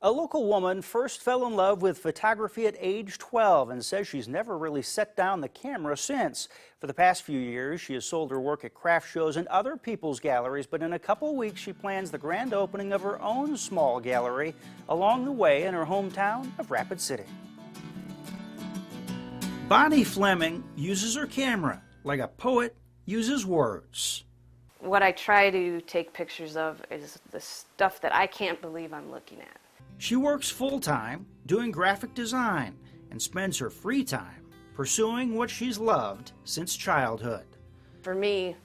A local woman first fell in love with photography at age 12 and says she's never really set down the camera since. For the past few years, she has sold her work at craft shows and other people's galleries, but in a couple weeks, she plans the grand opening of her own small gallery along the way in her hometown of Rapid City. Bonny Fleming uses her camera like a poet uses words. What I try to take pictures of is the stuff that I can't believe I'm looking at. She works full-time doing graphic design and spends her free time pursuing what she's loved since childhood. For me,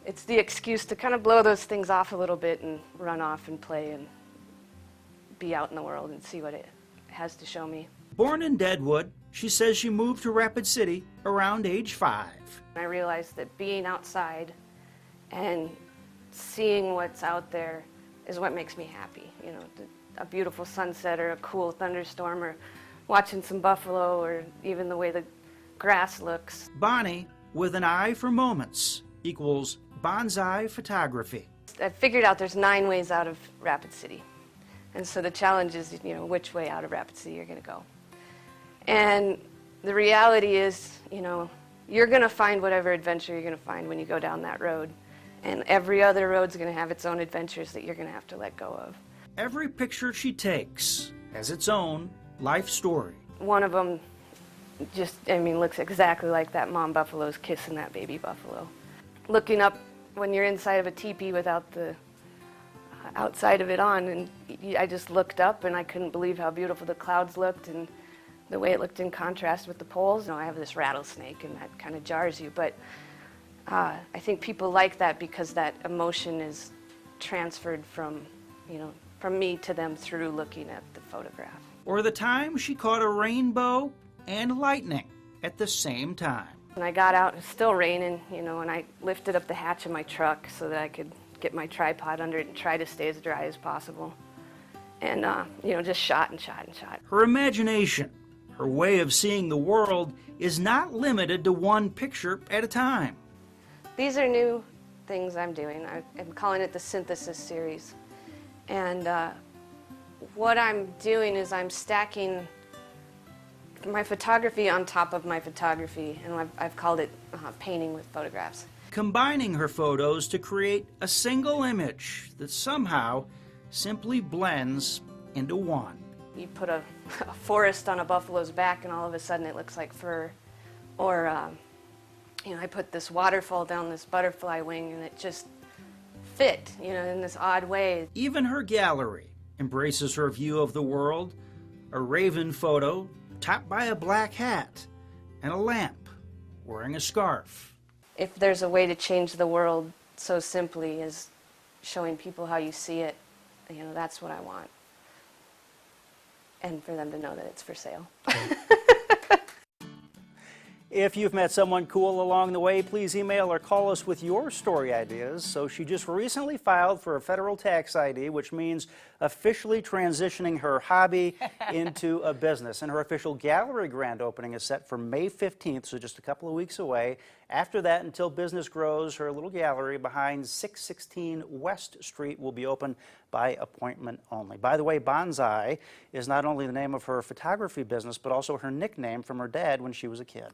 it's the excuse to kind of blow those things off a little bit and run off and play and be out in the world and see what it has to show me. Born in Deadwood, she says she moved to Rapid City around age 5. I realized that being outside and seeing what's out there is what makes me happy. You know, a beautiful sunset or a cool thunderstorm or watching some buffalo or even the way the grass looks. Bonny, with an eye for moments, equals Bonzeye photography. I figured out there's 9 ways out of Rapid City. And so the challenge is, you know, which way out of Rapid City you're going to go. And the reality is, you know, you're going to find whatever adventure you're going to find when you go down that road. And every other road's going to have its own adventures that you're going to have to let go of. Every picture she takes has its own life story. One of them just, I mean, looks exactly like that mom buffalo's kissing that baby buffalo. Looking up when you're inside of a teepee without the outside of it on, and I just looked up and I couldn't believe how beautiful the clouds looked and the way it looked in contrast with the poles. You know, I have this rattlesnake and that kind of jars you, but I think people like that because that emotion is transferred from, you know, from me to them through looking at the photograph. Or the time she caught a rainbow and lightning at the same time. When I got out, it was still raining, you know, and I lifted up the hatch of my truck so that I could get my tripod under it and try to stay as dry as possible. And, you know, just shot and shot and shot. Her imagination, her way of seeing the world, is not limited to one picture at a time. These are new things I'm doing. I'm calling it the Synthesis series. And what I'm doing is I'm stacking my photography on top of my photography, and I've called it painting with photographs. Combining her photos to create a single image that somehow simply blends into one. You put a forest on a buffalo's back and all of a sudden it looks like fur. Or, you know, I put this waterfall down this butterfly wing and it just fit, you know, in this odd way. Even her gallery embraces her view of the world, a raven photo topped by a black hat and a lamp wearing a scarf. If there's a way to change the world so simply as showing people how you see it, you know, that's what I want. And for them to know that it's for sale. If you've met someone cool along the way, please email or call us with your story ideas. So she just recently filed for a federal tax ID, which means officially transitioning her hobby into a business. And her official gallery grand opening is set for May 15th, so just a couple of weeks away. After that, until business grows, her little gallery behind 616 West Street will be open by appointment only. By the way, Bonzeye is not only the name of her photography business, but also her nickname from her dad when she was a kid.